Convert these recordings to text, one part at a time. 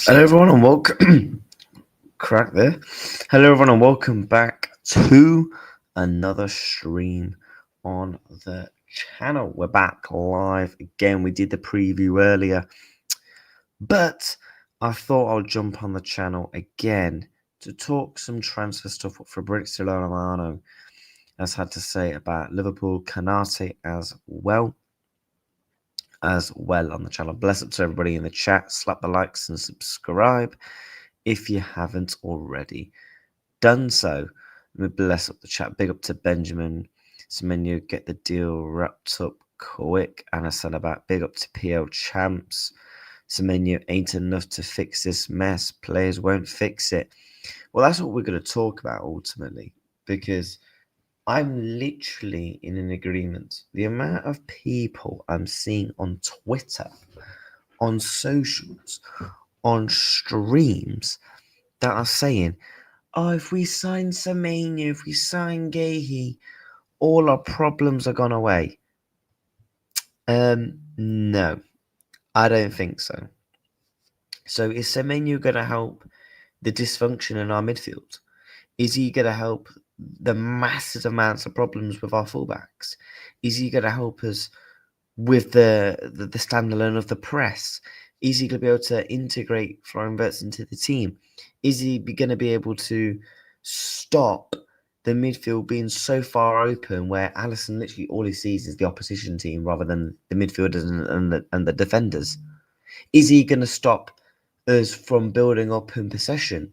Hello everyone and welcome crack there. Hello everyone and welcome back to another stream on the channel. We're back live again. We did the preview earlier, but I thought I'll jump on the channel again to talk some transfer stuff what Fabrizio Romano has had to say about Liverpool, Konate as well on the channel. Bless up to everybody in the chat. Slap the likes and subscribe if you haven't already done so. Let me bless up the chat. Big up to Benjamin. Semenyo, get the deal wrapped up quick. And I said about big up to PL Champs. Semenyo ain't enough to fix this mess. Players won't fix it. Well, that's what we're going to talk about ultimately, because I'm literally in an agreement. The amount of people I'm seeing on Twitter, on socials, on streams that are saying, oh, if we sign Semenyo, if we sign Gahey, all our problems are gone away. No, I don't think so. So is Semenyo going to help the dysfunction in our midfield? Is he going to help the massive amounts of problems with our fullbacks? Is he going to help us with the standalone of the press? Is he going to be able to integrate Florian Wirtz into the team? Is he going to be able to stop the midfield being so far open where Alisson literally all he sees is the opposition team rather than the midfielders and the defenders? Is he going to stop us from building up in possession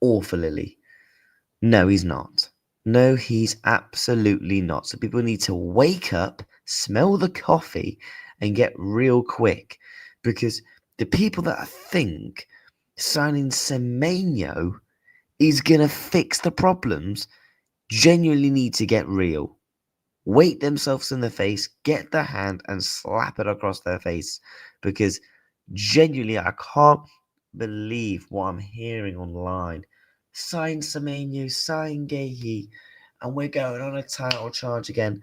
awfully? No, he's not. No, he's absolutely not. So people need to wake up, smell the coffee, and get real quick. Because the people that think signing Semenyo is going to fix the problems genuinely need to get real. Wake themselves in the face, get the hand, and slap it across their face. Because genuinely, I can't believe what I'm hearing online. Sign Semenyo, sign Gahey, and we're going on a title charge again.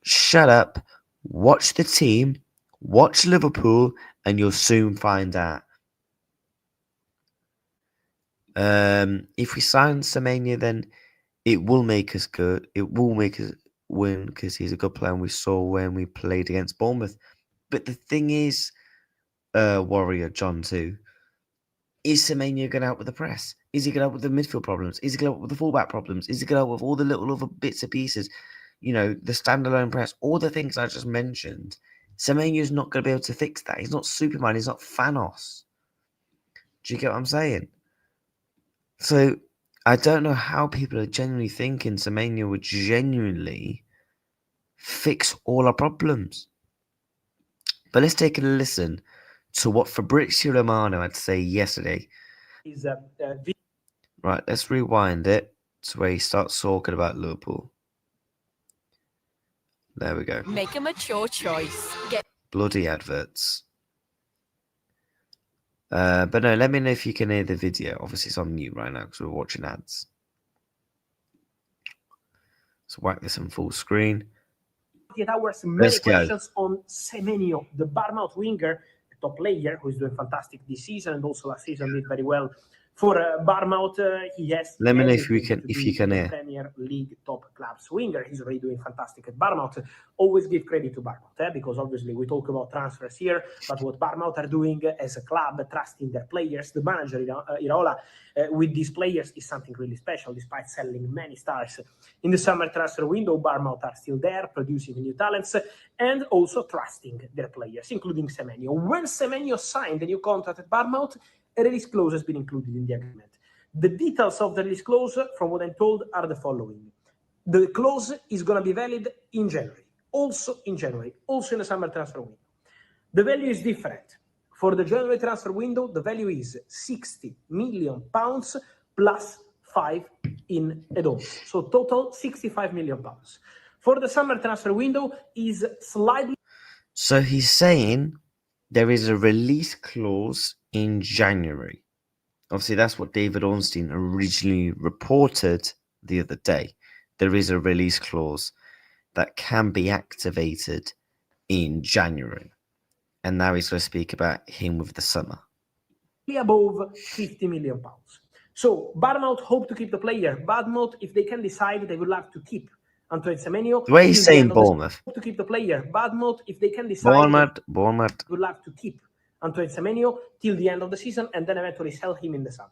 Shut up, watch the team, watch Liverpool, and you'll soon find out. If we sign Semenyo, then it will make us good. It will make us win because he's a good player, and we saw when we played against Bournemouth. But the thing is, Warrior John too, is Semenyo going to help with the press? Is he going to help with the midfield problems? Is he going to help with the fullback problems? Is he going to help with all the little other bits and pieces? You know, the standalone press, all the things I just mentioned. Semenyo's not going to be able to fix that. He's not Superman. He's not Thanos. Do you get what I'm saying? So I don't know how people are genuinely thinking Semenyo would genuinely fix all our problems. But let's take a listen to what Fabrizio Romano had to say yesterday. Right, let's rewind it to where he starts talking about Liverpool. There we go. Make a mature choice. Bloody adverts. But no, let me know if you can hear the video. Obviously, it's on mute right now because we're watching ads. So whack this on full screen. Many questions on Semenyo, the Bournemouth winger, a top player who is doing fantastic this season and also last season did very well for Bournemouth. He has. Let me know if you can hear. Premier League top clubs winger. He's already doing fantastic at Bournemouth. Always give credit to Bournemouth, because obviously we talk about transfers here, but what Bournemouth are doing as a club, trusting their players, the manager Iraola with these players is something really special. Despite selling many stars in the summer transfer window, Bournemouth are still there, producing new talents and also trusting their players, including Semenyo. When Semenyo signed a new contract at Bournemouth, a release clause has been included in the agreement. The details of the release clause, from what I'm told, are the following. The clause is going to be valid in January, also in the summer transfer window. The value is different. For the January transfer window, the value is £60 million plus 5 in add-ons. So total £65 million. For the summer transfer window is slightly... So he's saying there is a release clause in January. Obviously, that's what David Ornstein originally reported the other day. There is a release clause that can be activated in January. And now he's going to speak about him with the summer. Above £50 million. So Bournemouth hope to keep the player. Bournemouth, if they can decide, they would like to keep Antoine Semenyo. The way he's saying Bournemouth. To keep the player. Bournemouth, if they can decide, Bournemouth would like to keep Antoine Semenyo till the end of the season and then eventually sell him in the summer.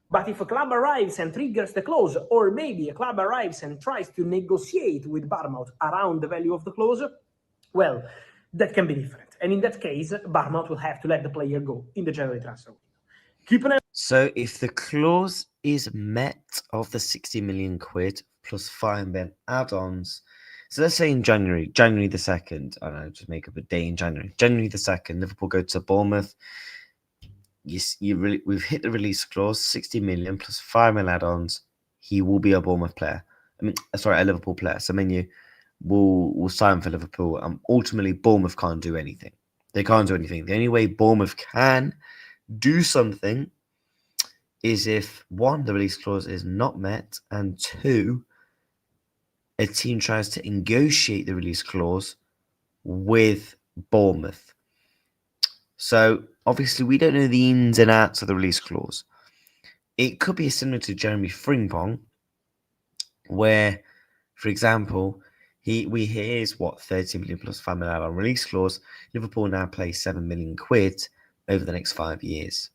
But if a club arrives and triggers the clause, or maybe a club arrives and tries to negotiate with Bournemouth around the value of the clause, well, that can be different. And in that case, Bournemouth will have to let the player go in the January transfer window. So if the clause is met of the 60 million quid plus 5 million add-ons, so let's say in January the 2nd, I don't know, just make up a day in January the 2nd, Liverpool go to Bournemouth. We've hit the release clause, 60 million plus 5 million add-ons. He will be a Bournemouth player. A Liverpool player. Semenyo will sign for Liverpool. Ultimately, Bournemouth can't do anything. They can't do anything. The only way Bournemouth can do something is if, one, the release clause is not met, and two, a team tries to negotiate the release clause with Bournemouth. So, obviously, we don't know the ins and outs of the release clause. It could be similar to Jeremy Frimpong, where, for example, here's 30 million plus 5 million on release clause. Liverpool now play 7 million quid over the next 5 years.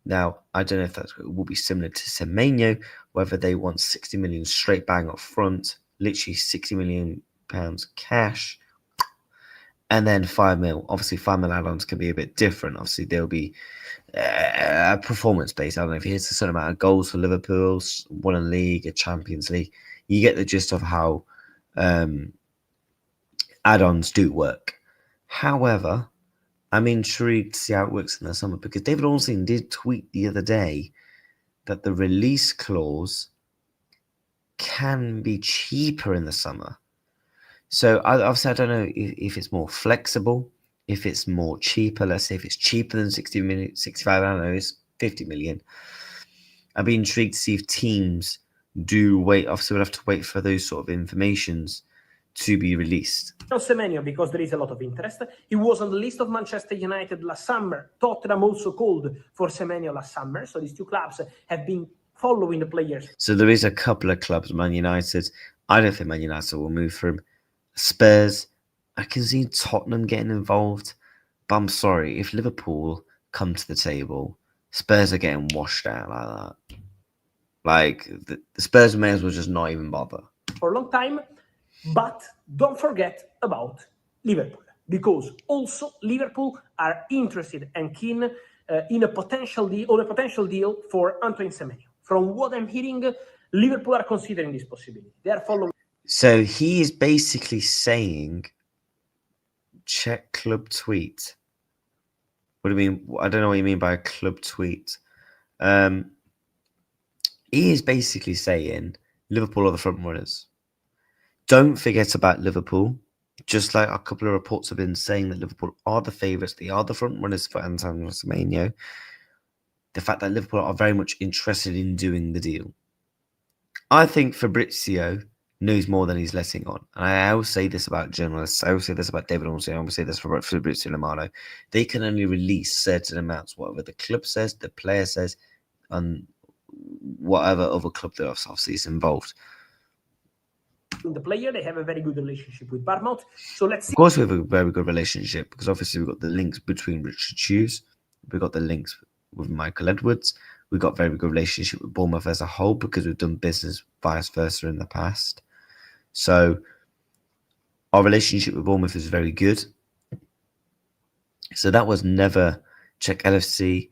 Now, I don't know if that will be similar to Semenyo, whether they want 60 million straight bang up front, literally 60 million pounds cash, and then 5 mil. Obviously, 5 mil add-ons can be a bit different. Obviously, there'll be a performance based. I don't know if he hits a certain amount of goals for Liverpool, won a league, a Champions League. You get the gist of how add-ons do work. However, I'm intrigued to see how it works in the summer, because David Ornstein did tweet the other day that the release clause can be cheaper in the summer. So obviously, I don't know if it's more flexible, if it's more cheaper. Let's say if it's cheaper than 60 million, 65, I don't know, it's 50 million. I'd be intrigued to see if teams do wait. Obviously, we'll have to wait for those sort of informations to be released. Semenyo, because there is a lot of interest. He was on the list of Manchester United last summer. Tottenham also called for Semenyo last summer. So these two clubs have been following the players. So there is a couple of clubs, Man United. I don't think Man United will move for him. Spurs, I can see Tottenham getting involved. But I'm sorry, if Liverpool come to the table, Spurs are getting washed out like that. Like, the Spurs may as well just not even bother. For a long time. But don't forget about Liverpool, because also Liverpool are interested and keen in a potential deal for Antoine Semenyo. From what I'm hearing, Liverpool are considering this possibility. They are following. So he is basically saying, check club tweet. What do you mean? I don't know what you mean by a club tweet. He is basically saying Liverpool are the front runners. Don't forget about Liverpool. Just like a couple of reports have been saying that Liverpool are the favourites, they are the front runners for Antoine Semenyo. The fact that Liverpool are very much interested in doing the deal. I think Fabrizio knows more than he's letting on. And I always say this about journalists. I always say this about David Ornstein. I always say this for Fabrizio Romano. They can only release certain amounts, whatever the club says, the player says, and whatever other club that obviously is involved. The player, they have a very good relationship with Bournemouth. So let's see. Of course, we have a very good relationship, because obviously we've got the links between Richard Hughes, we've got the links with Michael Edwards, we've got a very good relationship with Bournemouth as a whole, because we've done business vice versa in the past. So our relationship with Bournemouth is very good. So that was never check LFC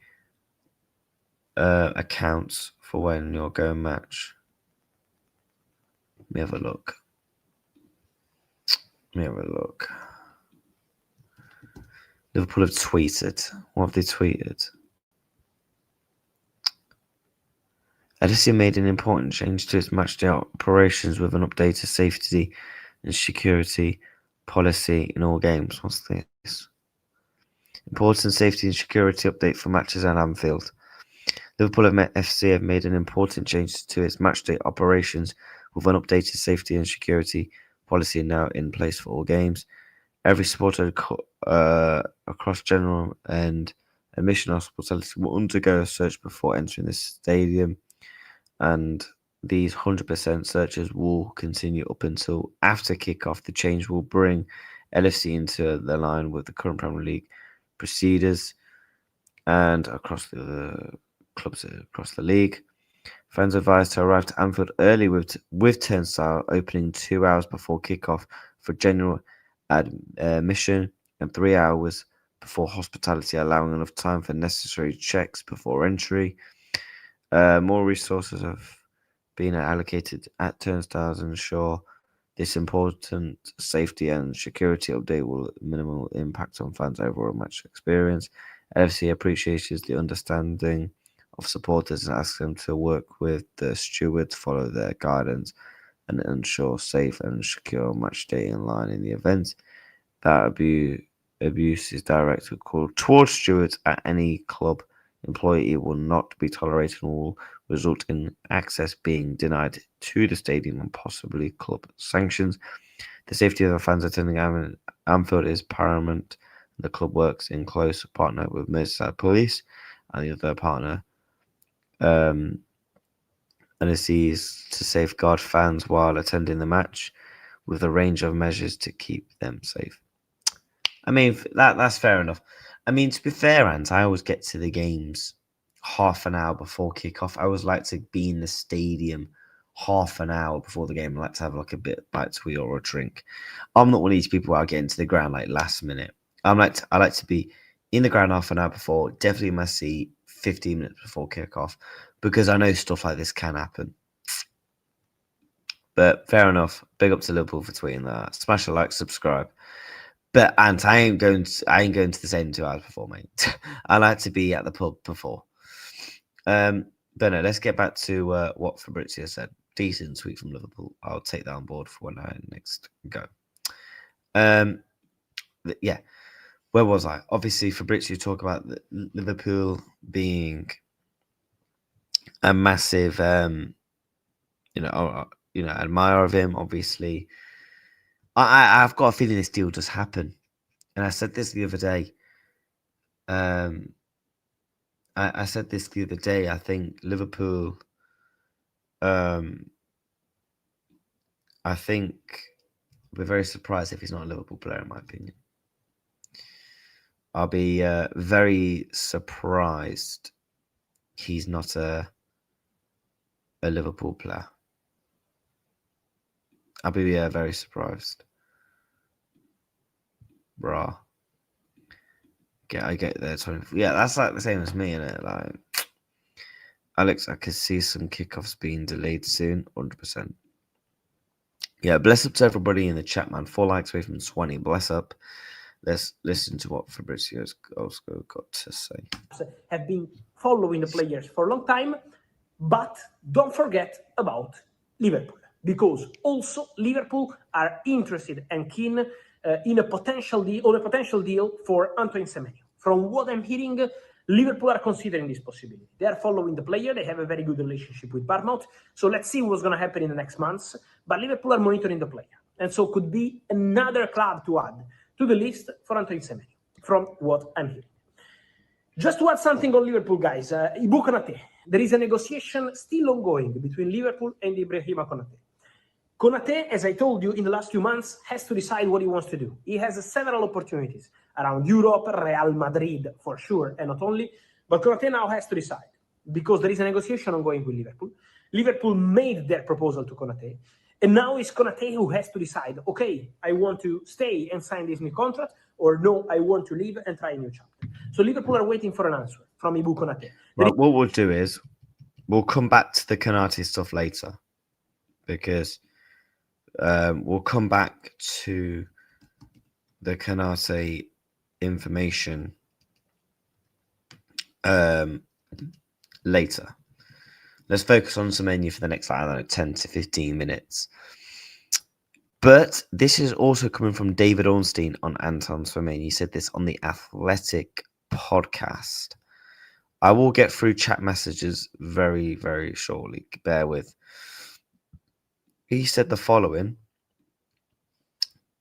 accounts for when you're going match. Let me have a look. Liverpool have tweeted. What have they tweeted? LFC made an important change to its matchday operations with an updated safety and security policy in all games. What's this? Important safety and security update for matches at Anfield. Liverpool FC have made an important change to its matchday operations with an updated safety and security policy now in place for all games. Every supporter across general and admission hospitality will undergo a search before entering the stadium, and these 100% searches will continue up until after kickoff. The change will bring LFC into the line with the current Premier League procedures and across the other clubs across the league. Fans advised to arrive to Anfield early with turnstile opening 2 hours before kickoff for general admission and 3 hours before hospitality, allowing enough time for necessary checks before entry. More resources have been allocated at turnstiles and ensure this important safety and security update will have minimal impact on fans' overall match experience. LFC appreciates the understanding of supporters and asks them to work with the stewards, follow their guidance, and ensure safe and secure match day in line in the event that abuse is directed towards stewards at any club employee will not be tolerated and will result in access being denied to the stadium and possibly club sanctions. The safety of the fans attending Anfield is paramount. The club works in close partner with Merseyside Police and the other partner and it sees to safeguard fans while attending the match with a range of measures to keep them safe. I mean, that's fair enough. I mean, to be fair, Ant, I always get to the games half an hour before kickoff. I always like to be in the stadium half an hour before the game. I like to have like a bite to eat or a drink. I'm not one of these people who get into the ground like last minute. I like to be in the ground half an hour before, definitely in my seat 15 minutes before kickoff, because I know stuff like this can happen. But fair enough. Big up to Liverpool for tweeting that. Smash a like, subscribe. But Ant, I ain't going to the same 2 hours before, mate. I like to be at the pub before. But no, let's get back to what Fabrizio said. Decent tweet from Liverpool. I'll take that on board for when I next go. Yeah. Where was I? Obviously, Fabrizio talked about Liverpool being a massive, admirer of him. Obviously, I've got a feeling this deal just happened, and I said this the other day. I said this the other day. I think Liverpool. I think we're very surprised if he's not a Liverpool player, in my opinion. I'll be very surprised he's not a Liverpool player. I'll be very surprised. Bruh. I get there. 20. Yeah, that's like the same as me, innit? Like, Alex, I could see some kickoffs being delayed soon. 100%. Yeah, bless up to everybody in the chat, man. 4 likes away from 20. Bless up. Let's listen to what Fabrizio's also got to say. Have been following the players for a long time, but don't forget about Liverpool, because also Liverpool are interested and keen in a potential deal for Antoine Semenyo. From what I'm hearing, Liverpool are considering this possibility. They are following the player. They have a very good relationship with Bournemouth. So let's see what's going to happen in the next months. But Liverpool are monitoring the player. And so could be another club to add to the list for Antoine Semenyo, from what I'm hearing. Just to add something on Liverpool, guys, Ibu Konate. There is a negotiation still ongoing between Liverpool and Ibrahima Konate. Konate, as I told you, in the last few months, has to decide what he wants to do. He has several opportunities around Europe, Real Madrid for sure, and not only. But Konate now has to decide, because there is a negotiation ongoing with Liverpool. Liverpool made their proposal to Konate, and now it's Konate who has to decide, okay, I want to stay and sign this new contract, or no, I want to leave and try a new chapter. So Liverpool are waiting for an answer from Ibu Konate. Right, what we'll do is we'll come back to the Konate stuff later, because we'll come back to the Konate information later. Let's focus on Semenyo for the next, 10 to 15 minutes. But this is also coming from David Ornstein on Anton Semenyo. He said this on the Athletic podcast. I will get through chat messages very, very shortly. Bear with. He said the following.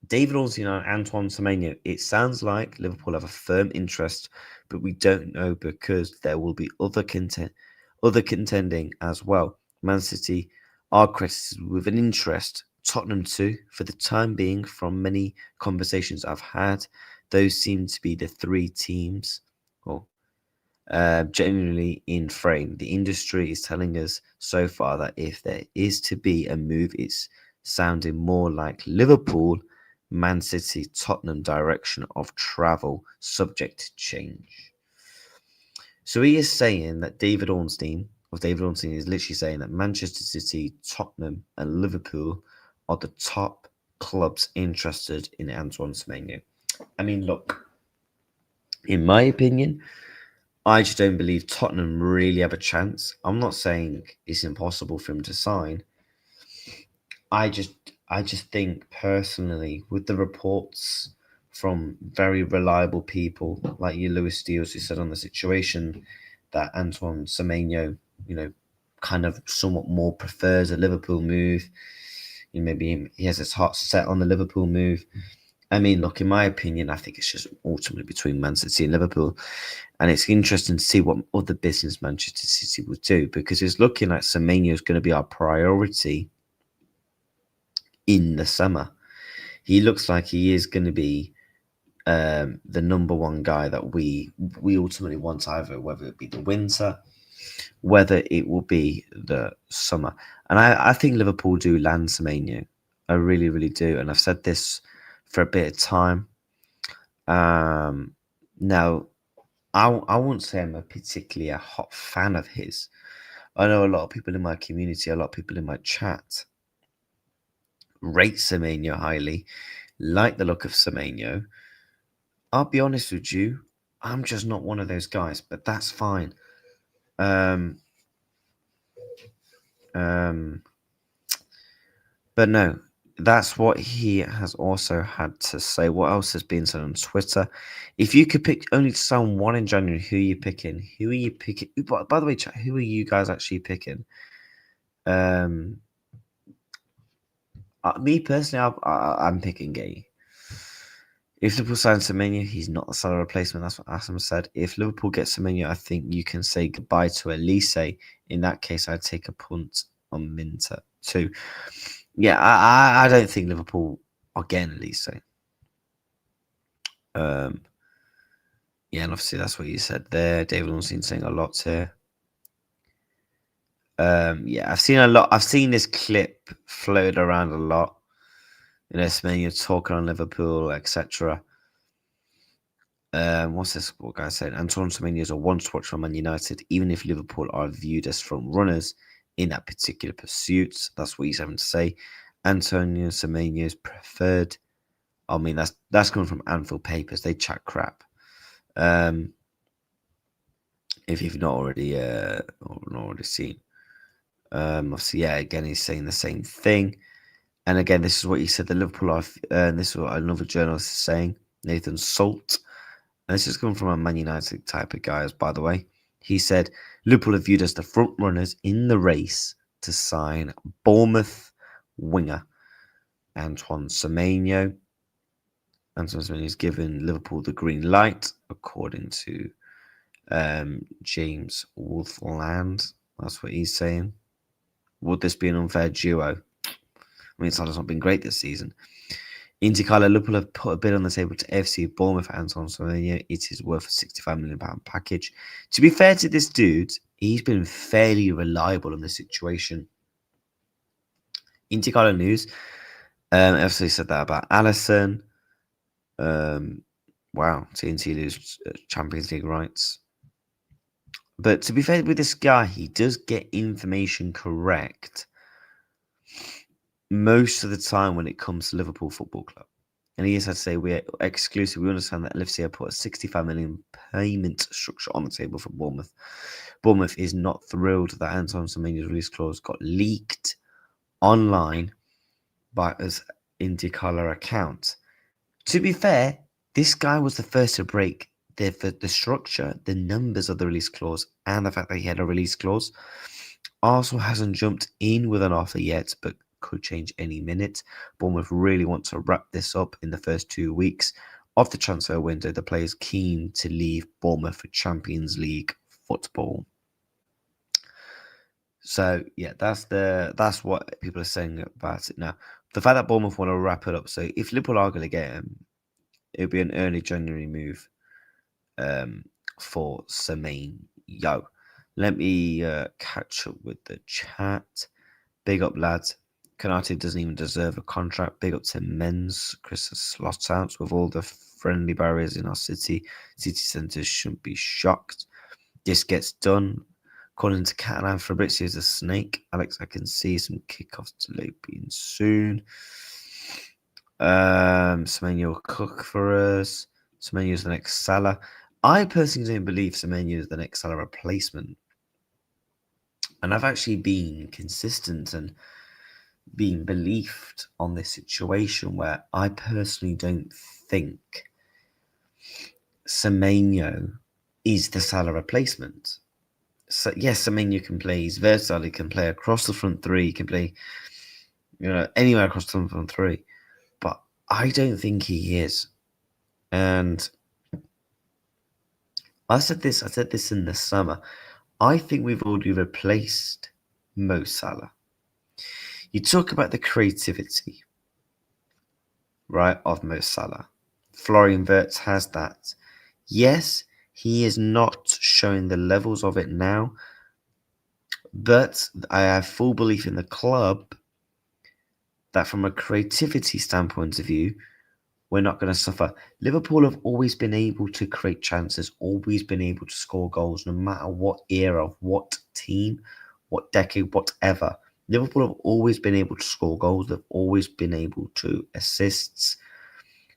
David Ornstein and Antoine Semenyo. It sounds like Liverpool have a firm interest, but we don't know because there will be other contending as well. Man City are credited with an interest. Tottenham too. For the time being, from many conversations I've had, those seem to be the three teams. Genuinely in frame. The industry is telling us so far that if there is to be a move, it's sounding more like Liverpool, Man City, Tottenham direction of travel, subject to change. So he is saying that David Ornstein is literally saying that Manchester City, Tottenham, and Liverpool are the top clubs interested in Antoine Semenyo. I mean, look, in my opinion, I just don't believe Tottenham really have a chance. I'm not saying it's impossible for him to sign. I just think personally, with the reports from very reliable people like you, Lewis Steels, who said on the situation that Antoine Semenyo, kind of somewhat more prefers a Liverpool move. Maybe he has his heart set on the Liverpool move. I mean, look, in my opinion, I think it's just ultimately between Man City and Liverpool. And it's interesting to see what other business Manchester City will do, because it's looking like Semenyo is going to be our priority in the summer. He looks like he is going to be the number one guy that we ultimately want, either whether it be the winter, whether it will be the summer. And I think Liverpool do land Semenyo. I really, really do. And I've said this for a bit of time. Now, I won't say I'm particularly a hot fan of his. I know a lot of people in my community, a lot of people in my chat rate Semenyo highly, like the look of Semenyo. I'll be honest with you, I'm just not one of those guys, but that's fine. But no, that's what he has also had to say. What else has been said on Twitter? If you could pick only someone in January, who are you picking? Who are you picking? By the way, chat, who are you guys actually picking? Me personally, I'm picking Gay. If Liverpool signs Semenyo, he's not a Salah replacement. That's what Assam said. If Liverpool gets Semenyo, I think you can say goodbye to Elise. In that case, I'd take a punt on Minter too. Yeah, I don't think Liverpool are getting Elise. Yeah, and obviously that's what you said there. David Ornstein saying a lot here. Yeah, I've seen a lot. I've seen this clip floated around a lot. Semenyo talking on Liverpool, etc. What's this guy said? Antoine Semenyo is a once-watch for Man United, even if Liverpool are viewed as front runners in that particular pursuit. That's what he's having to say. Antonio Semenyo is preferred. I mean, that's coming from Anfield Papers. They chat crap. If you've not already seen. Obviously, yeah, again, he's saying the same thing. And again, this is what he said. The Liverpool life, and this is what another journalist is saying. Nathan Salt. And this is coming from a Man United type of guy, by the way. He said, Liverpool are viewed as the front runners in the race to sign Bournemouth winger Antoine Semenyo. Antoine Semenyo has given Liverpool the green light, according to James Wolfland. That's what he's saying. Would this be an unfair duo? I mean, Salah's not been great this season. Inter Liverpool have put a bid on the table to FC Bournemouth for Antoine Semenyo. It is worth a £65 million package. To be fair to this dude, he's been fairly reliable in this situation. Inter News, FC said that about Alisson. Wow, TNT lose Champions League rights. But to be fair with this guy, he does get information correct most of the time when it comes to Liverpool Football Club. And he has to say we're exclusive. We understand that LFC have put a 65 million payment structure on the table for Bournemouth. Bournemouth is not thrilled that Anton Semenyo's release clause got leaked online by his IndyColor account. To be fair, this guy was the first to break the structure, the numbers of the release clause, and the fact that he had a release clause. Arsenal hasn't jumped in with an offer yet, but could change any minute. Bournemouth really want to wrap this up in the first 2 weeks of the transfer window. The players keen to leave Bournemouth for Champions League football. So yeah, that's what people are saying about it now. The fact that Bournemouth want to wrap it up. So if Liverpool are going to get him, it'll be an early January move for Semenyo. Let me catch up with the chat. Big up, lads. Konate doesn't even deserve a contract. Big up to men's. Chris Slot out with all the friendly barriers in our city. City centres shouldn't be shocked. This gets done. According to Catalan, Fabrizio is a snake. Alex, I can see some kickoffs delay being soon. Semenyo will cook for us. Semenyo is the next Salah. I personally don't believe Semenyo is the next Salah replacement. And I've actually been consistent and been believed on this situation where I personally don't think Semenyo is the Salah replacement. So yes, Semenyo can play. He's versatile. He can play across the front three. He can play, anywhere across the front three. But I don't think he is. And I said this in the summer. I think we've already replaced Mo Salah. You talk about the creativity, right, of Mo Salah. Florian Wirtz has that. Yes, he is not showing the levels of it now, but I have full belief in the club that from a creativity standpoint of view, we're not going to suffer. Liverpool have always been able to create chances, always been able to score goals, no matter what era, what team, what decade, whatever. Liverpool have always been able to score goals. They've always been able to assists.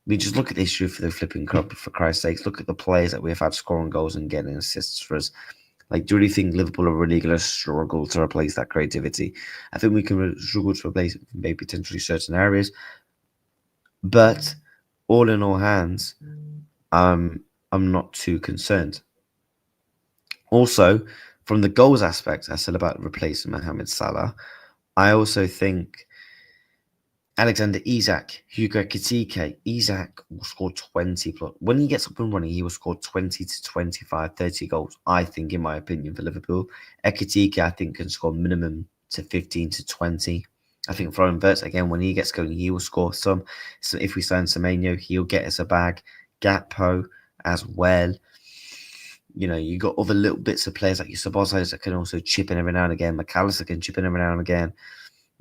We just look at the issue for the flipping club, for Christ's sakes. Look at the players that we've had scoring goals and getting assists for us. Like, do you really think Liverpool are really going to struggle to replace that creativity? I think we can struggle to replace maybe potentially certain areas. But all in all hands, I'm not too concerned. Also, from the goals aspect, I said about replacing Mohamed Salah, I also think Alexander Isak, Hugo Ekitike, Isak will score 20 plus. When he gets up and running, he will score 20 to 25, 30 goals, I think, in my opinion, for Liverpool. Ekitike, I think, can score minimum to 15 to 20. I think Florian Wirtz, again, when he gets going, he will score some. So if we sign Semenyo, he'll get us a bag. Gakpo as well. You got other little bits of players like your Sabozos that can also chip in every now and again. McAllister can chip in every now and again.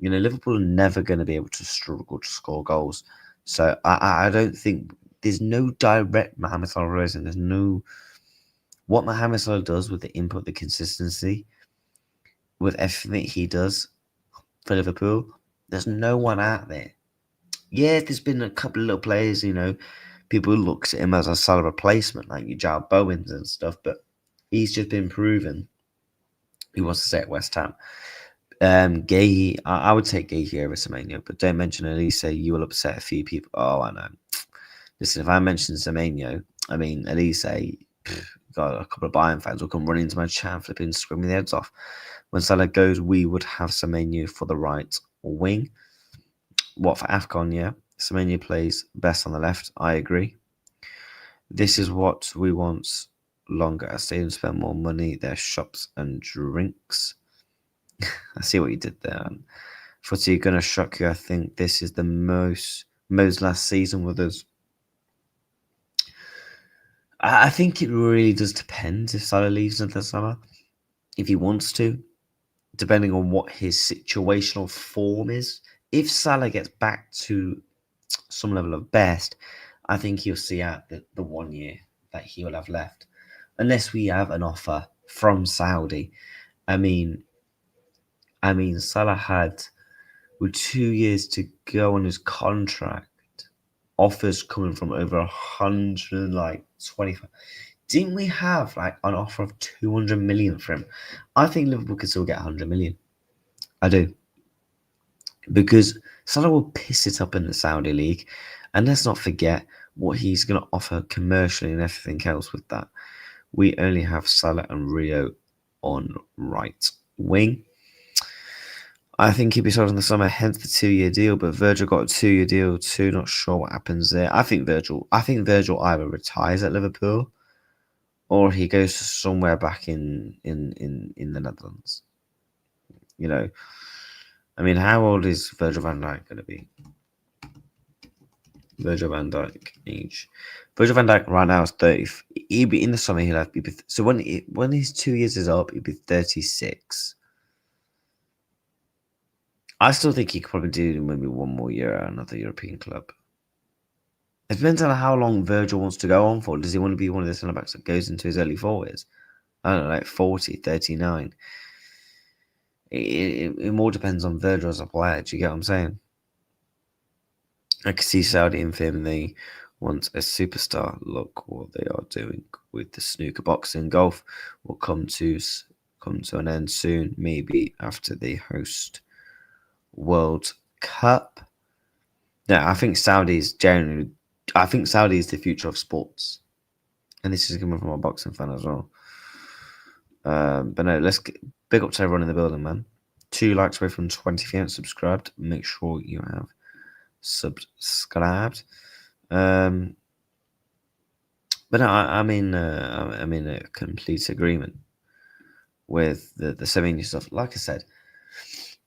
Liverpool are never going to be able to struggle to score goals. So I don't think there's no direct Mohamed Salah replacement. There's no what Mohamed Salah does with the input, the consistency, with everything he does for Liverpool. There's no one out there. Yeah, there's been a couple of little players, people look at him as a Salah replacement, like your Jarrod Bowens and stuff, but he's just been proven he wants to stay at West Ham. Gay, I would take Gay here over Semenyo, but don't mention Elise. You will upset a few people. Oh, I know. Listen, if I mention Semenyo, Elise, got a couple of Bayern fans will come running into my chat, flipping, screaming their heads off. When Salah goes, we would have Semenyo for the right wing. What for AFCON? Yeah, Semenyo plays best on the left. I agree. This is what we want. Longer at stadium, spend more money. Their shops and drinks. I see what you did there. Footy gonna shock you. I think this is the Mo's last season with us. I think it really does depend if Salah leaves in the summer, if he wants to, depending on what his situational form is. If Salah gets back to some level of best, I think he'll see out the 1 year that he will have left, unless we have an offer from Saudi. Salah had with 2 years to go on his contract. offers coming from over 125. Didn't we have like an offer of 200 million for him? I think Liverpool could still get 100 million. I do. Because Salah will piss it up in the Saudi League. And let's not forget what he's going to offer commercially and everything else with that. We only have Salah and Rio on right wing. I think he'll be sold in the summer, hence the 2-year deal. But Virgil got a 2-year deal too. Not sure what happens there. I think Virgil either retires at Liverpool or he goes to somewhere back in the Netherlands. You know, I mean, how old is Virgil van Dijk going to be? Virgil van Dijk age. Virgil van Dijk right now is 30. He'll be in the summer. He'll have to be so when his 2 years is up, he'll be 36. I still think he could probably do maybe one more year at another European club. It depends on how long Virgil wants to go on for. Does he want to be one of the centre backs that goes into his early 40s? I don't know, like 40, 39. It more depends on Virgil as a player. Do you get what I'm saying? I can see Saudi and Fim, they want a superstar. Look what they are doing with the snooker, boxing, golf will come to an end soon, maybe after they host World Cup. Yeah, I think Saudi is the future of sports. And this is coming from a boxing fan as well. But no, big up to everyone in the building, man. 2 likes away from 20 if you haven't subscribed. Make sure you have subscribed. But no, I'm in a complete agreement with the Semenyo stuff. Like I said,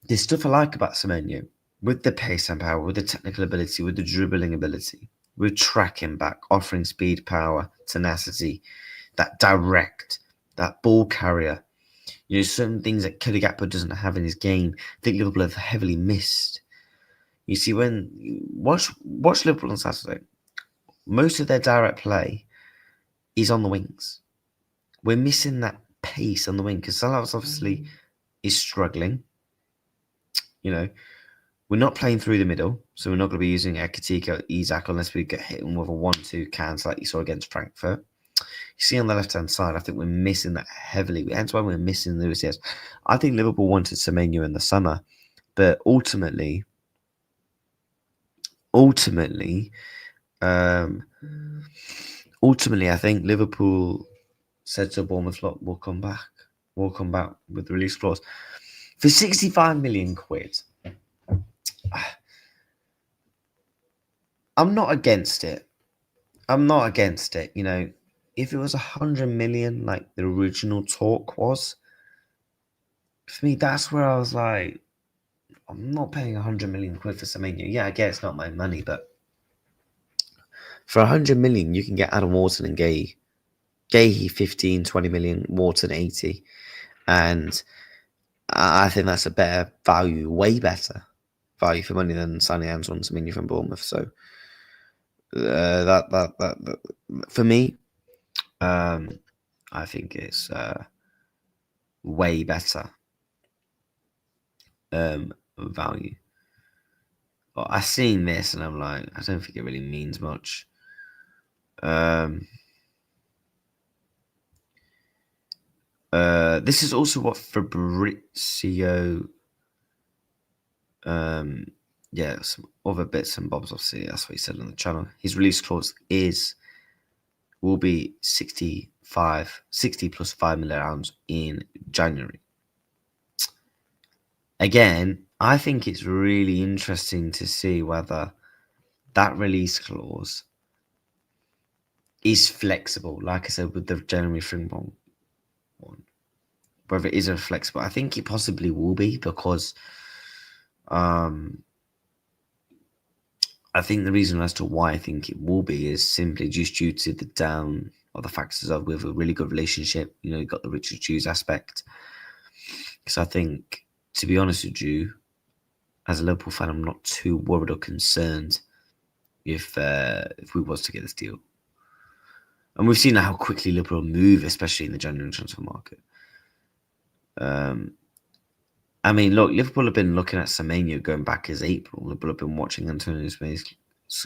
there's stuff I like about Semenyo, with the pace and power, with the technical ability, with the dribbling ability, with tracking back, offering speed, power, tenacity, that direct, that ball carrier. You know, certain things that Cody Gakpo doesn't have in his game. I think Liverpool have heavily missed. You see, when you watch Liverpool on Saturday, most of their direct play is on the wings. We're missing that pace on the wing because Salah obviously is struggling. You know, we're not playing through the middle, so we're not going to be using Ekitike or Isak unless we get hit with a 1-2 cancel like you saw against Frankfurt. You see on the left-hand side, I think we're missing that heavily. That's why we're missing Luis Diaz. I think Liverpool wanted Semenyo in the summer, but ultimately, I think Liverpool said to Bournemouth, look, we'll come back with the release clause. For 65 million quid, I'm not against it. You know, if it was 100 million, like the original talk was, for me, that's where I was like, I'm not paying 100 million quid for Semenyo. Yeah, I get it's not my money, but for 100 million, you can get Adam Wharton and Gay 15, 20 million, Wharton 80. And I think that's a better value, way better value for money than signing Antoine Semenyo from Bournemouth. So that for me, I think it's way better value. But I seen this and I'm like, I don't think it really means much. This is also what Fabrizio, some other bits and bobs. Obviously, that's what he said on the channel. His release clause will be 60 plus £5 million in January. Again, I think it's really interesting to see whether that release clause is flexible. Like I said, with the Jeremy Frimpong one, whether it isn't flexible. I think it possibly will be because I think the reason as to why I think it will be is simply just due to the factors of we have a really good relationship. You know, you got the Richard Hughes aspect. Because I think, to be honest with you, as a Liverpool fan, I'm not too worried or concerned if we was to get this deal. And we've seen how quickly Liverpool move, especially in the January transfer market. I mean, look, Liverpool have been looking at Semenyo going back as April. Liverpool have been watching Antonio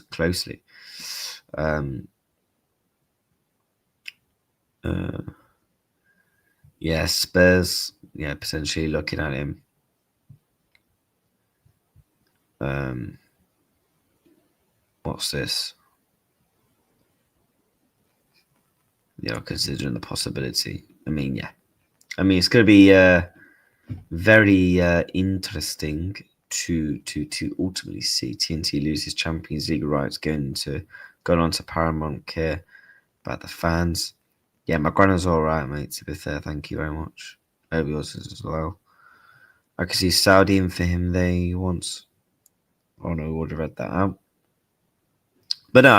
closely. Yeah, Spurs. Yeah, potentially looking at him. What's this? Yeah, considering the possibility. I mean, yeah. I mean, it's going to be very interesting to ultimately see TNT lose his Champions League rights, going on to Paramount Care about the fans. Yeah, my grandma's all right, mate. To be fair, thank you very much. I hope yours is as well. I can see Saudi in for him they once. Oh no, I would have read that out. But no,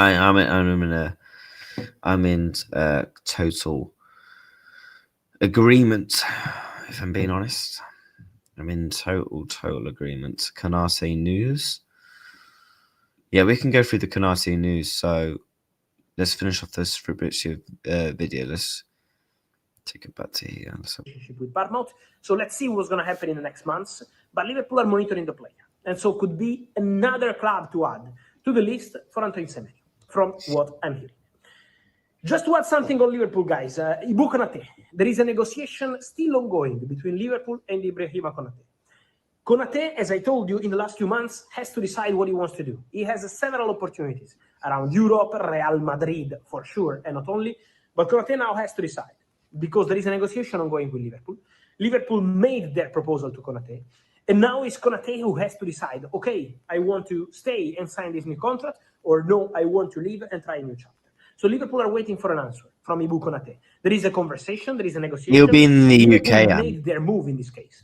I'm in total agreement. If I'm being honest, I'm in total agreement. Konate news. Yeah, we can go through the Konate news. So let's finish off this Fabrizio video. Let's take it back to here. With Bournemouth. So let's see what's going to happen in the next months. But Liverpool are monitoring the player, and so could be another club to add to the list for Antoine Semenyo, from what I'm hearing. Just to add something on Liverpool, guys, Ibu Konate. There is a negotiation still ongoing between Liverpool and Ibrahima Konate. Konate, as I told you, in the last few months, has to decide what he wants to do. He has several opportunities around Europe, Real Madrid for sure, and not only. But Konate now has to decide, because there is a negotiation ongoing with Liverpool. Liverpool made their proposal to Konate, and now it's Konate who has to decide, okay, I want to stay and sign this new contract, or no, I want to leave and try a new chapter. So Liverpool are waiting for an answer from Ibu Konate. There is a conversation, there is a negotiation. He'll be in the Liverpool UK. made their move in this case.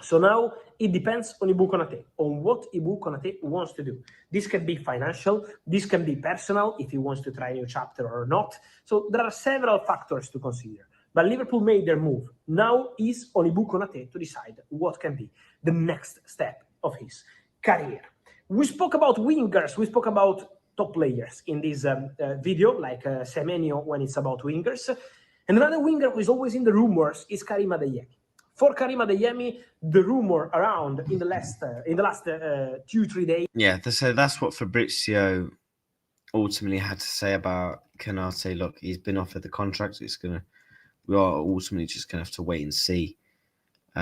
So now it depends on Ibu Konate, on what Ibu Konate wants to do. This can be financial, this can be personal, if he wants to try a new chapter or not. So there are several factors to consider. But Liverpool made their move. Now is on Ibu Konate to decide what can be the next step of his career. We spoke about wingers, we spoke about top players in this video, like Semenyo when it's about wingers. And another winger who is always in the rumors is Karim Adeyemi. For Karim Adeyemi, the rumor around in the last 2-3 days. Yeah, so that's what Fabrizio ultimately had to say about Konate. Look, he's been offered the contract. We are ultimately just gonna have to wait and see. You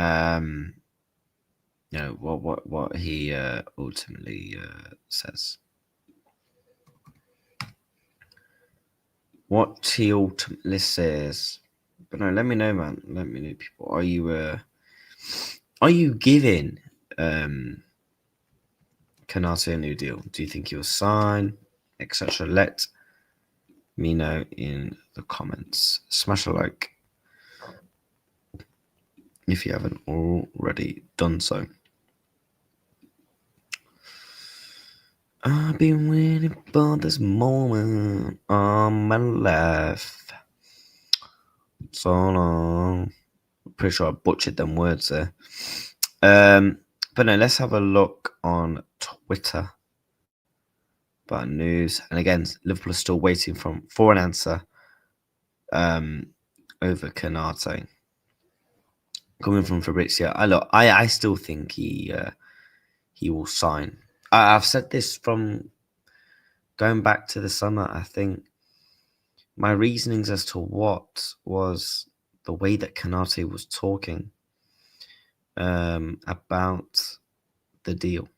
know what he ultimately says. What he ultimately says. But no, let me know, man. Let me know, people. Are you giving Konate a new deal? Do you think he'll sign, etc.? Let me know in the comments. Smash a like if you haven't already done so. I've been waiting for this moment all my life. So long. I'm pretty sure I butchered them words there. But no, let's have a look on Twitter about news. And again, Liverpool are still waiting for an answer over Konate. Coming from Fabrizio, I still think he will sign. I've said this from going back to the summer. I think my reasonings as to what was the way that Konate was talking about the deal.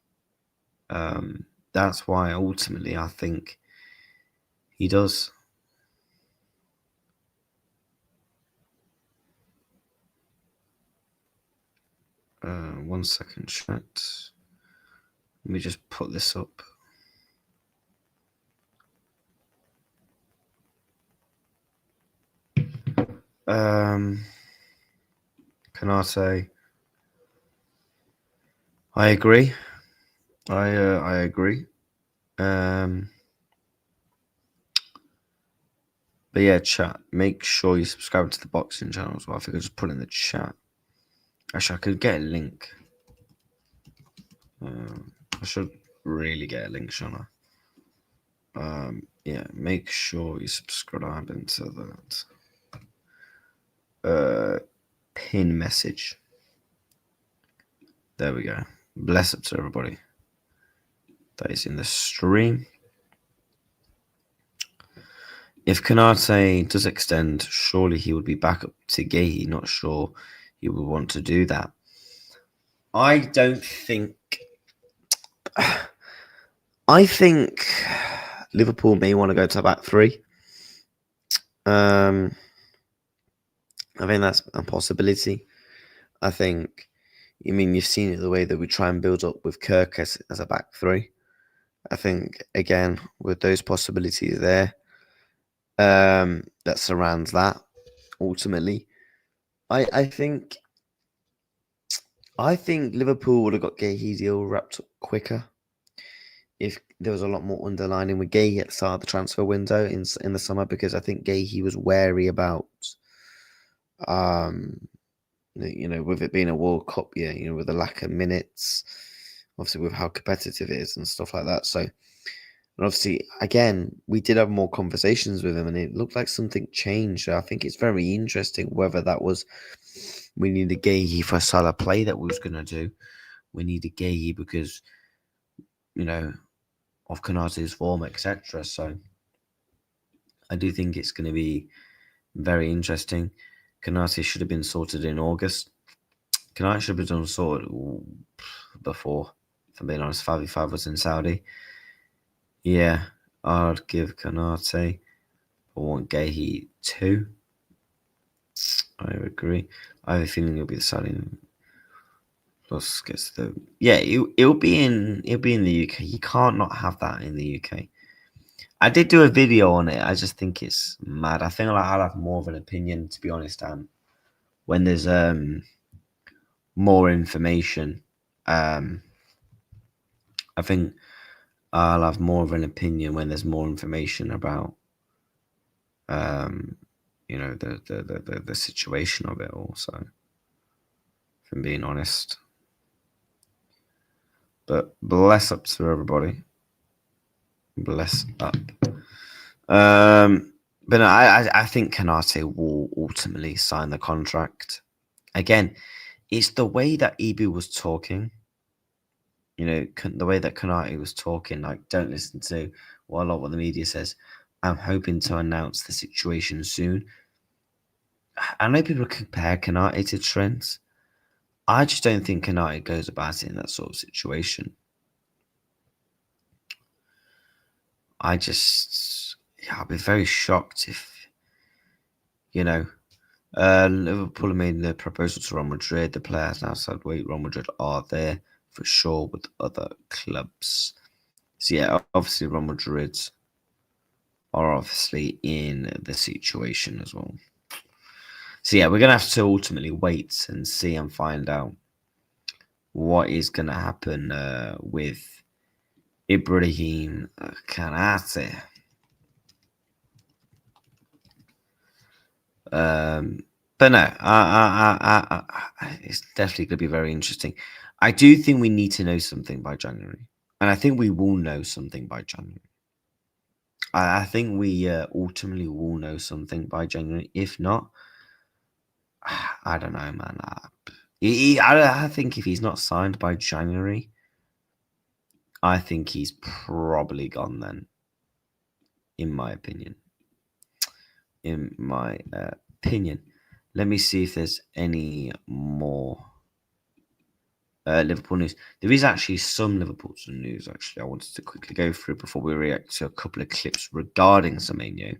That's why ultimately I think he does. One second, chat. Let me just put this up. Konate. I agree. I agree. But yeah, chat. Make sure you subscribe to the boxing channel as well. I think I just put in the chat. Actually, I could get a link. I should really get a link, shouldn't I? Yeah, make sure you subscribe into that pin message. There we go. Bless up to everybody that is in the stream. if Konate does extend, surely he would be back up to Gay. Not sure he would want to do that. I don't think. I think Liverpool may want to go to back three. I think that's a possibility. I think, you've seen it the way that we try and build up with Kirk as a back three. I think, again, with those possibilities there, that surrounds that, ultimately. I think Liverpool would have got Gahey's deal wrapped up quicker if there was a lot more underlining with Gahey at the start of the transfer window in the summer, because I think Gahey was wary about, with it being a World Cup year, with the lack of minutes, obviously with how competitive it is and stuff like that. So, and obviously, again, we did have more conversations with him, and it looked like something changed. So I think it's very interesting whether that was we needed Gahey for Salah play that we was going to do. We needed Gahey because, of Konate's form, etc. So I do think it's going to be very interesting. Konate should have been sorted in August. Konate should have been sorted before, if I'm being honest. 5v5 was in Saudi. Yeah, I'd give Konate. I want Gahey 2. I agree. I have a feeling it'll be the Saudi. Plus gets the it'll be in the UK. You can't not have that in the UK. I did do a video on it. I just think it's mad. I think I'll have more of an opinion, to be honest, when there's more information. I think I'll have more of an opinion when there's more information about the situation of it all. So, if I'm being honest. But bless up to everybody. Bless up. But no, I think Konate will ultimately sign the contract. Again, it's the way that Ibu was talking. The way that Konate was talking. Like, don't listen to a lot what the media says. I'm hoping to announce the situation soon. I know people compare Konate to Trent. I just don't think Konate goes about it in that sort of situation. I'll be very shocked if, Liverpool made the proposal to Real Madrid. The players now said, wait, Real Madrid are there for sure with other clubs. So, yeah, obviously Real Madrid are obviously in the situation as well. So, yeah, we're going to have to ultimately wait and see and find out what is going to happen with Ibrahim Konate. But no, it's definitely going to be very interesting. I do think we need to know something by January. And I think we will know something by January. I think we ultimately will know something by January. If not, I don't know, man. I think if he's not signed by January, I think he's probably gone then, in my opinion. Let me see if there's any more Liverpool news. There is actually some Liverpool news, actually, I wanted to quickly go through before we react to a couple of clips regarding Semenyo.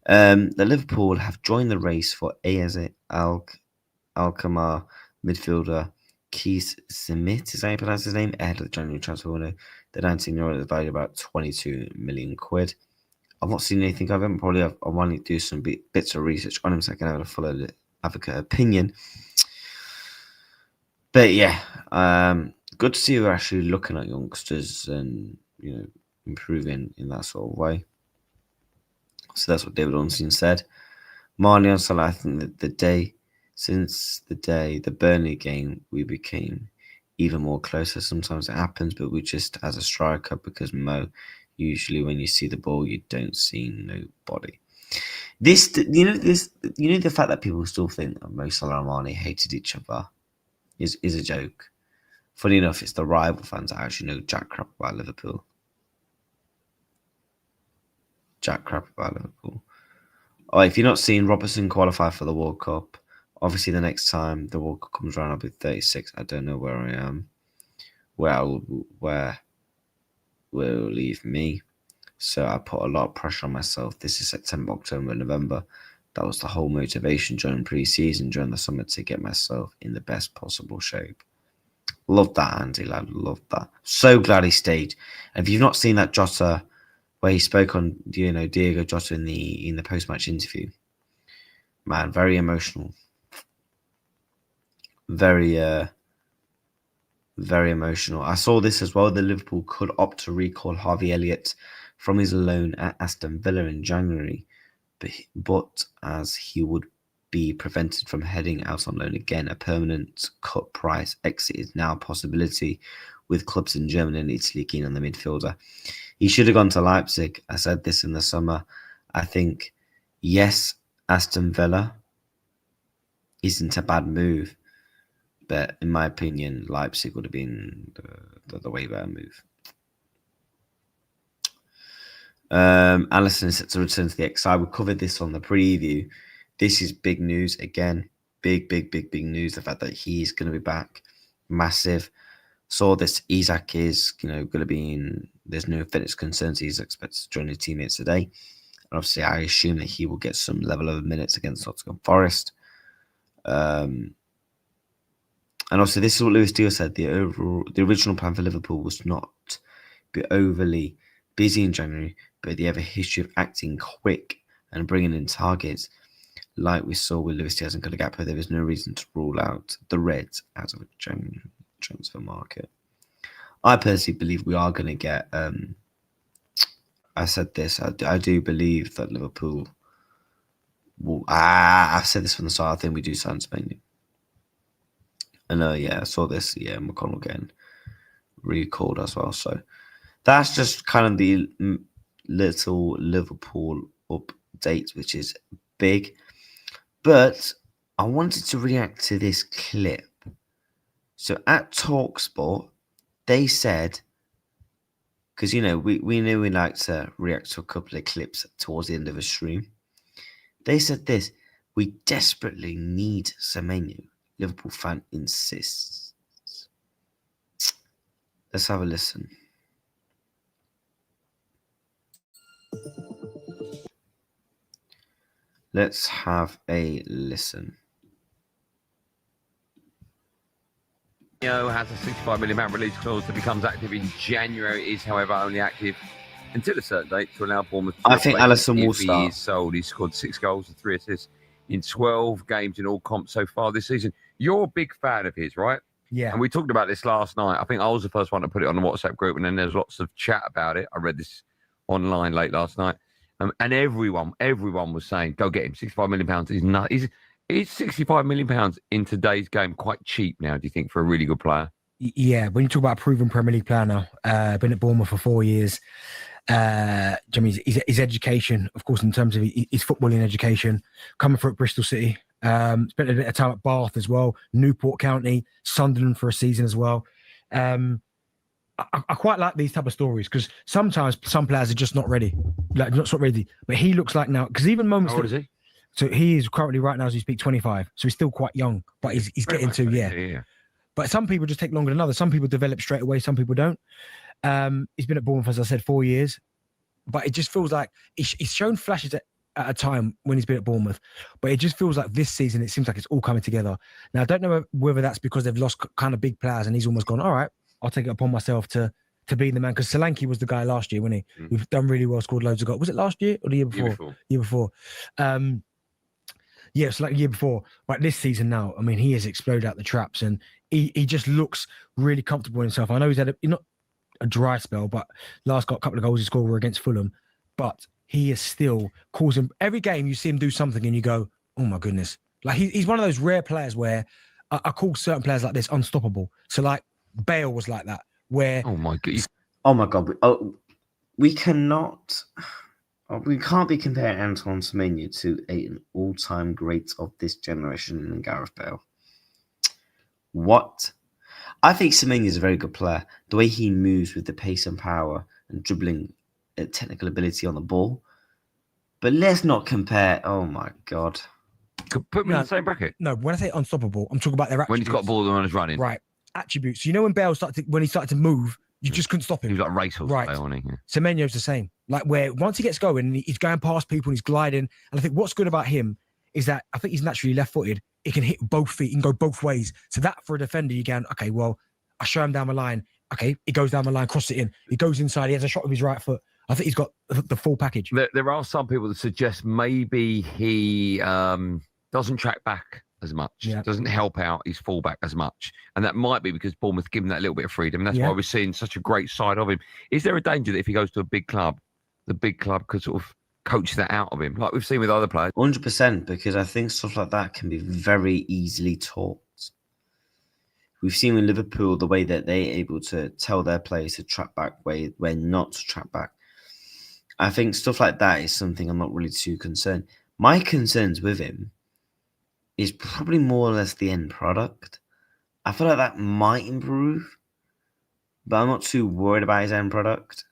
The Liverpool have joined the race for AZ Alkmaar midfielder Keith Smith, is how you pronounce his name, ahead of the January transfer window. The 19-year-old is valued about 22 million quid. I've not seen anything of him. Probably I want to do some bits of research on him so I can have a full advocate opinion. But yeah, good to see we're actually looking at youngsters and improving in that sort of way. So that's what David Ornstein said. Marley on Salah, I think that the Burnley game, we became even more closer. Sometimes it happens, but we just, as a striker, because Mo, usually when you see the ball, you don't see nobody. The fact that people still think that Mo Salah and Mane hated each other is a joke. Funny enough, it's the rival fans that actually know jack crap about Liverpool. jack crap about Liverpool. Oh, if you're not seeing Robertson qualify for the World Cup, obviously the next time the World Cup comes around, I'll be 36. I don't know where I am, where will leave me. So I put a lot of pressure on myself. This is September, October, November. That was the whole motivation during pre-season, during the summer, to get myself in the best possible shape. Love that, Andy, lad. Love that. So glad he stayed. And if you've not seen that Jota, where he spoke on, Diego Jota in the post-match interview, man, very emotional. Very emotional. I saw this as well. The Liverpool could opt to recall Harvey Elliott from his loan at Aston Villa in January, but as he would be prevented from heading out on loan again, a permanent cut price exit is now a possibility, with clubs in Germany and Italy keen on the midfielder. He should have gone to Leipzig. I said this in the summer. I think, yes, Aston Villa isn't a bad move, but in my opinion, Leipzig would have been the way better move. Alisson is set to return to the X-side. We covered this on the preview. This is big news again. Big news. The fact that he's going to be back, massive. Saw this. Isak is, going to be in. There's no fitness concerns. He's expected to join his teammates today. And obviously, I assume that he will get some level of minutes against Nottingham Forest. And also, this is what Lewis Deal said. The original plan for Liverpool was not be overly busy in January, but they have a history of acting quick and bringing in targets. Like we saw with Lewis Diaz and Gallagher, there is no reason to rule out the Reds out of a January transfer market. I personally believe we are going to get. I said this. I do believe that Liverpool will. I've said this from the start. I think we do sign Semenyo. And I saw this. Yeah, McConnell getting recalled as well. So that's just kind of the little Liverpool update, which is big. But I wanted to react to this clip. So at TalkSport, they said, because, we knew we like to react to a couple of clips towards the end of a stream. They said this: we desperately need Semenyo. Liverpool fan insists. Let's have a listen. Let's have a listen. Semenyo has a £65 million release clause that becomes active in January. It is, however, only active until a certain date to allow Bournemouth to I think Alisson will if he start. is sold. He's scored 6 goals and 3 assists in 12 games in all comps so far this season. You're a big fan of his, right? Yeah. And we talked about this last night. I think I was the first one to put it on the WhatsApp group, and then there's lots of chat about it. I read this online late last night. And everyone was saying, go get him. £65 million. He's not. Is £65 million in today's game quite cheap now, do you think, for a really good player? Yeah, when you talk about a proven Premier League player now, been at Bournemouth for 4 years. His education, of course, in terms of his footballing education, coming from Bristol City, spent a bit of time at Bath as well, Newport County, Sunderland for a season as well. I quite like these type of stories because sometimes some players are just not ready, not ready. But he looks like now, because even moments. How old is he? So he is currently, right now as we speak, 25. So he's still quite young, but he's getting to, yeah. But some people just take longer than others. Some people develop straight away, some people don't. He's been at Bournemouth, as I said, 4 years. But it just feels like he's shown flashes at a time when he's been at Bournemouth. But it just feels like this season, it seems like it's all coming together. Now, I don't know whether that's because they've lost kind of big players and he's almost gone, all right, I'll take it upon myself to be the man. Because Solanke was the guy last year, wasn't he? We've done really well, scored loads of goals. Was it last year or the year before? Year before. Yeah, it's like a year before. But this season now, I mean, he has exploded out the traps and he just looks really comfortable in himself. I know he's had not a dry spell, but last couple of goals he scored were against Fulham. But he is still causing, every game you see him do something and you go, oh my goodness. Like he's one of those rare players where I call certain players like this unstoppable. So like Bale was like that, where oh my god, we cannot. We can't be comparing Antoine Semenyo to an all-time great of this generation in Gareth Bale. What? I think Semenyo is a very good player. The way he moves with the pace and power and dribbling technical ability on the ball, But let's not compare. Oh my god. Put me in the same bracket. No, when I say unstoppable, I'm talking about their attributes. When he's got a ball and he's running. Right. Attributes. You know when Bale when he started to move, you just couldn't stop him. He was like racehorse, right? Wasn't he? Yeah. Semenyo's the same. Like where once he gets going, he's going past people and he's gliding. And I think what's good about him is that I think he's naturally left-footed. He can hit both feet and go both ways. So that for a defender, you go, okay, well, I show him down the line. Okay, he goes down the line, crosses it in. He goes inside. He has a shot with his right foot. I think he's got the full package. There are some people that suggest maybe he doesn't track back as much, doesn't help out his fullback as much. And that might be because Bournemouth give him that little bit of freedom. And that's why we're seeing such a great side of him. Is there a danger that if he goes to a big club, the big club could sort of coach that out of him, like we've seen with other players? 100%, because I think stuff like that can be very easily taught. We've seen with Liverpool the way that they're able to tell their players to track back, when not to track back. I think stuff like that is something I'm not really too concerned. My concerns with him is probably more or less the end product. I feel like that might improve, but I'm not too worried about his end product.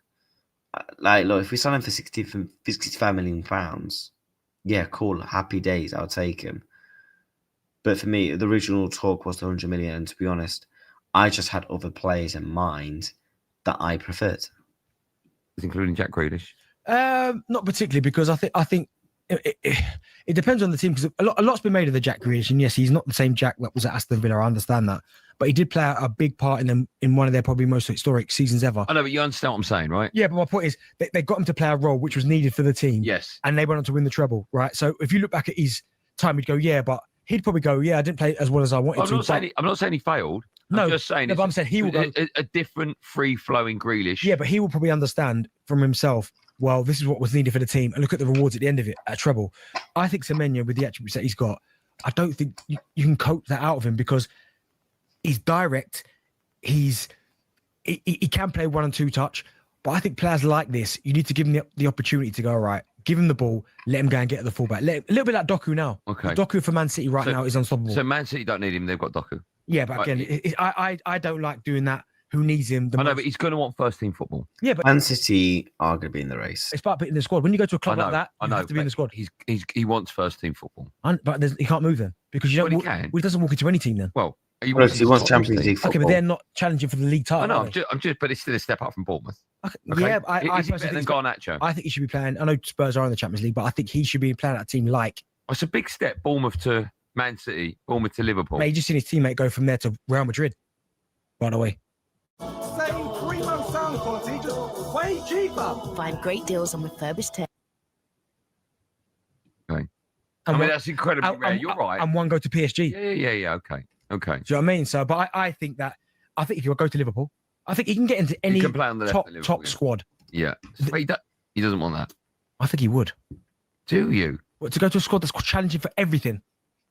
Like, look, if we sign him for 65 million pounds, yeah, cool, happy days, I'll take him. But for me, the original talk was 100 million, and to be honest, I just had other players in mind that I preferred, including Jack Grealish. Not particularly, because I think it depends on the team, because a lot's been made of the Jack Grealish, and yes, he's not the same Jack that was at Aston Villa. I understand that, but he did play a big part in one of their probably most historic seasons ever. I know, but you understand what I'm saying, right? Yeah, but my point is they got him to play a role which was needed for the team. Yes, and they went on to win the treble, right? So if you look back at his time, you'd go, yeah, but he'd probably go, yeah, I didn't play as well as I wanted to. I'm not saying he failed. I'm just saying. No, but I'm saying he will go a different free-flowing Grealish. Yeah, but he will probably understand from himself, well, this is what was needed for the team, and look at the rewards at the end of it, a treble. I think Semenyo, with the attributes that he's got, I don't think you can coach that out of him, because he's direct. He can play 1 and 2 touch, but I think players like this, you need to give him the opportunity to go, right, give him the ball, let him go and get the fullback. A little bit like Doku now. Okay. Doku for Man City now is unstoppable. So Man City don't need him, they've got Doku. Yeah, but again, I don't like doing that. Who needs him? I know, but he's going to want first-team football. Yeah, but Man City are going to be in the race. It's about being in the squad. When you go to a club like that, you have to be in the squad. He wants first-team football. But he can't move then, because you don't. He doesn't walk into any team then. Well, he wants Champions League football. Okay, but they're not challenging for the league title. I know, I'm just, but it's still a step up from Bournemouth. Okay. Yeah, I better than Garnacho? I think he should be playing. I know Spurs are in the Champions League, but I think he should be playing at a team like. It's a big step, Bournemouth to Man City, Bournemouth to Liverpool. Mate, you just seen his teammate go from there to Real Madrid. By the way. Saving 3 months sound quality just way cheaper. Find great deals on refurbished tech. Okay. I mean, that's incredibly rare. You're right. And one go to PSG. Yeah. Okay. Do you know what I mean? So, but I think if you go to Liverpool, I think he can get into any top squad. Yeah. He doesn't want that. I think he would. Do you? To go to a squad that's challenging for everything.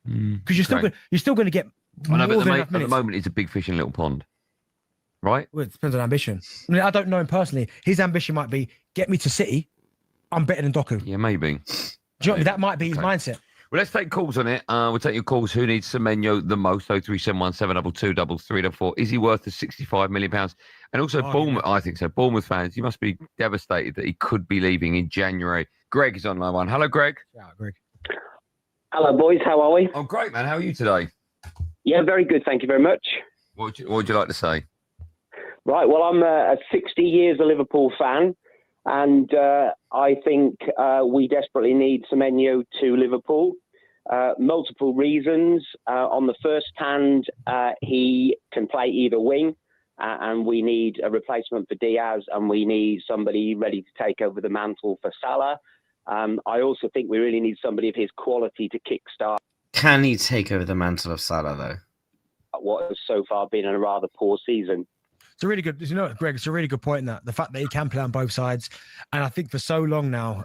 Because you're still going to get more than enough minutes. At the moment, he's a big fish in a little pond. Right? Well, it depends on ambition. I mean, I don't know him personally. His ambition might be, get me to City, I'm better than Doku. Yeah, maybe. Do you know what I mean? That might be his mindset. Well, let's take calls on it. We'll take your calls. Who needs Semenyo the most? 03717 722 334. Is he worth the £65 million? And also, Bournemouth, I think so. Bournemouth fans, you must be devastated that he could be leaving in January. Greg is on line 1. Hello, Greg. Yeah, Greg. Hello, boys. How are we? Oh, great, man. How are you today? Yeah, very good. Thank you very much. What would you like to say? Right. Well, I'm a 60 years a Liverpool fan, and I think we desperately need Semenyo to Liverpool. Multiple reasons. On the first hand, he can play either wing, and we need a replacement for Diaz, and we need somebody ready to take over the mantle for Salah. I also think we really need somebody of his quality to kickstart. Can he take over the mantle of Salah, though? What has so far been a rather poor season. It's a really good, Greg, it's a really good point in that. The fact that he can play on both sides. And I think for so long now,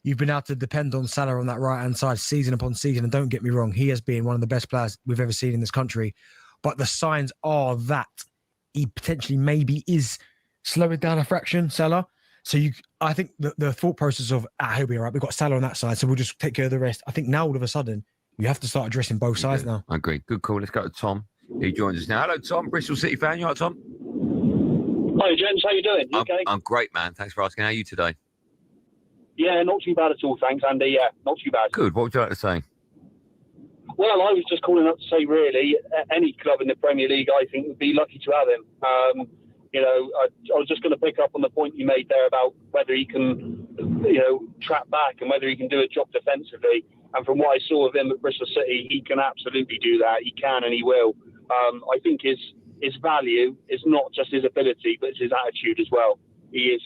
you've been able to depend on Salah on that right-hand side season upon season. And don't get me wrong, he has been one of the best players we've ever seen in this country. But the signs are that he potentially maybe is slowing down a fraction, Salah. So I think the thought process of, he'll be all right. We've got Salah on that side, so we'll just take care of the rest. I think now all of a sudden, you have to start addressing both sides now. I agree. Good call. Let's go to Tom. He joins us now. Hello, Tom. Bristol City fan. You all right, Tom? Hi, gents. How you doing? Okay? I'm great, man. Thanks for asking. How are you today? Yeah, not too bad at all, thanks, Andy. Yeah, not too bad. Good. What would you like to say? Well, I was just calling up to say, really, any club in the Premier League, I think, would be lucky to have him. You know, I was just going to pick up on the point you made there about whether he can, you know, trap back and whether he can do a job defensively. And from what I saw of him at Bristol City, he can absolutely do that. He can and he will. I think his value is not just his ability, but it's his attitude as well. He's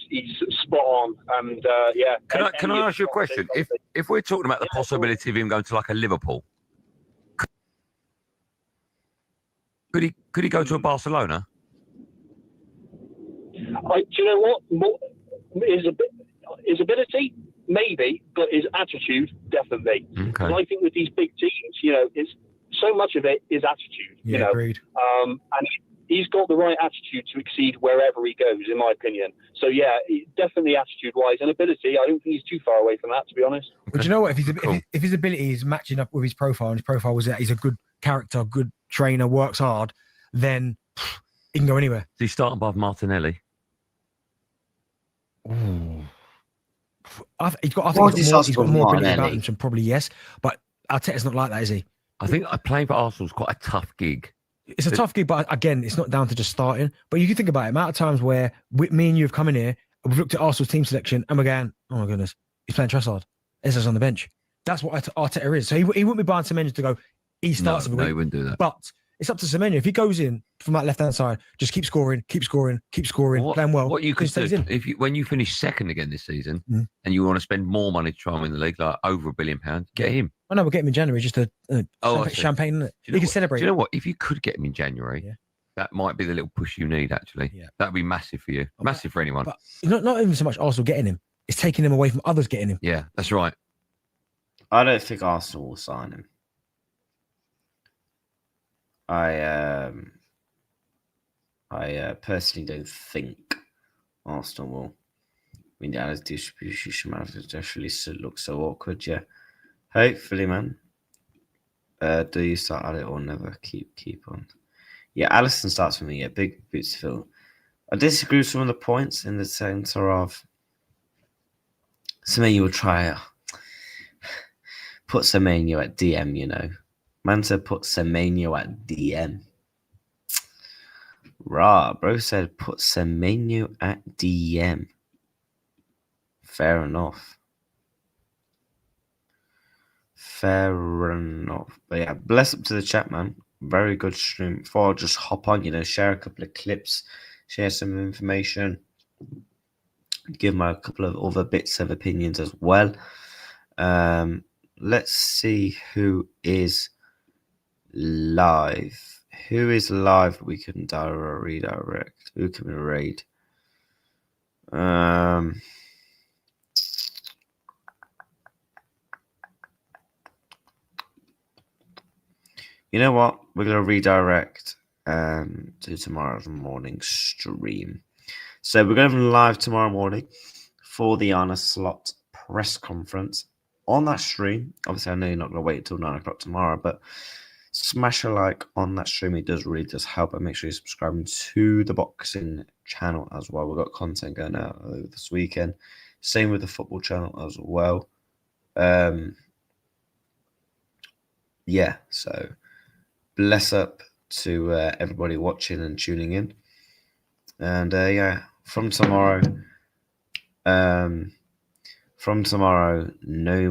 spot on. And yeah. Can I ask you a question? If we're talking about the possibility of him going to like a Liverpool, could he go to a Barcelona? Do you know what? His ability, maybe, but his attitude, definitely. Okay. And I think with these big teams, you know, it's so much of it is attitude. Yeah, you know, agreed. And he's got the right attitude to exceed wherever he goes, in my opinion. So yeah, definitely attitude-wise and ability. I don't think he's too far away from that, to be honest. But do you know what? If his ability is matching up with his profile, and his profile was that he's a good character, good trainer, works hard, then he can go anywhere. Does he start above Martinelli? Ooh. I think he's got more ability about him, so probably yes. But Arteta's not like that, is he? I think playing for Arsenal is quite a tough gig. It's a tough gig, but again, it's not down to just starting. But you can think about it. Amount of times where me and you have come in here, we've looked at Arsenal's team selection, and we're going, "Oh my goodness, he's playing Trossard. Ezra's on the bench." That's what Arteta is. So he wouldn't be buying Semenyo to go. He starts. No, he wouldn't do that. But it's up to Semenyo. If he goes in from that left-hand side, just keep scoring, playing well. What you could do, when you finish second again this season, and you want to spend more money to try and win the league, like over £1 billion, get him. I know we'll get him in January, just a champagne. Isn't it? You can celebrate. Do you know what? If you could get him in January, that might be the little push you need. Actually, that'd be massive for you, massive for anyone. But not even so much Arsenal getting him; it's taking him away from others getting him. Yeah, that's right. I don't think Arsenal will sign him. I personally don't think Arsenal will. I mean, the distribution definitely looks so awkward. Yeah, hopefully, man. Do you start at it or never? Keep on. Yeah, Alisson starts for me. Yeah, big boots to fill. I disagree with some of the points in the sense of Semenyo will try put Semenyo at DM. You know, man said put Semenyo at DM. Rah, bro said put Semenyo at DM. Fair enough. But yeah, bless up to the chat, man. Very good stream. Before I just hop on, share a couple of clips, share some information, give my a couple of other bits of opinions as well. Let's see who is live. Who is live? We can redirect. Who can we raid? You know what? We're going to redirect to tomorrow's morning stream. So we're going to have live tomorrow morning for the Honor Slot press conference on that stream. Obviously, I know you're not going to wait until 9 o'clock tomorrow, but smash a really on that stream. It really does help. And make sure you're subscribing to the boxing channel as well. We've got content going out over this weekend. Same with the football channel as well. Yeah, so bless up to everybody watching and tuning in. And yeah, from tomorrow, no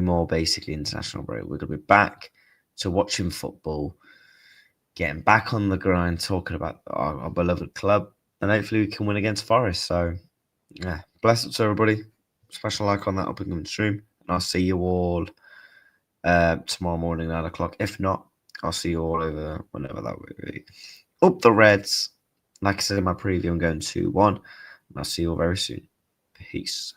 more basically international break. We're going to be back to watching football, getting back on the grind, talking about our beloved club, and hopefully we can win against Forest. So yeah, bless up to everybody. Special like on that up and coming stream, and I'll see you all tomorrow morning 9 o'clock. If not, I'll see you all over whenever that will be. Up the Reds. Like I said in my preview, I'm going 2-1. And I'll see you all very soon. Peace.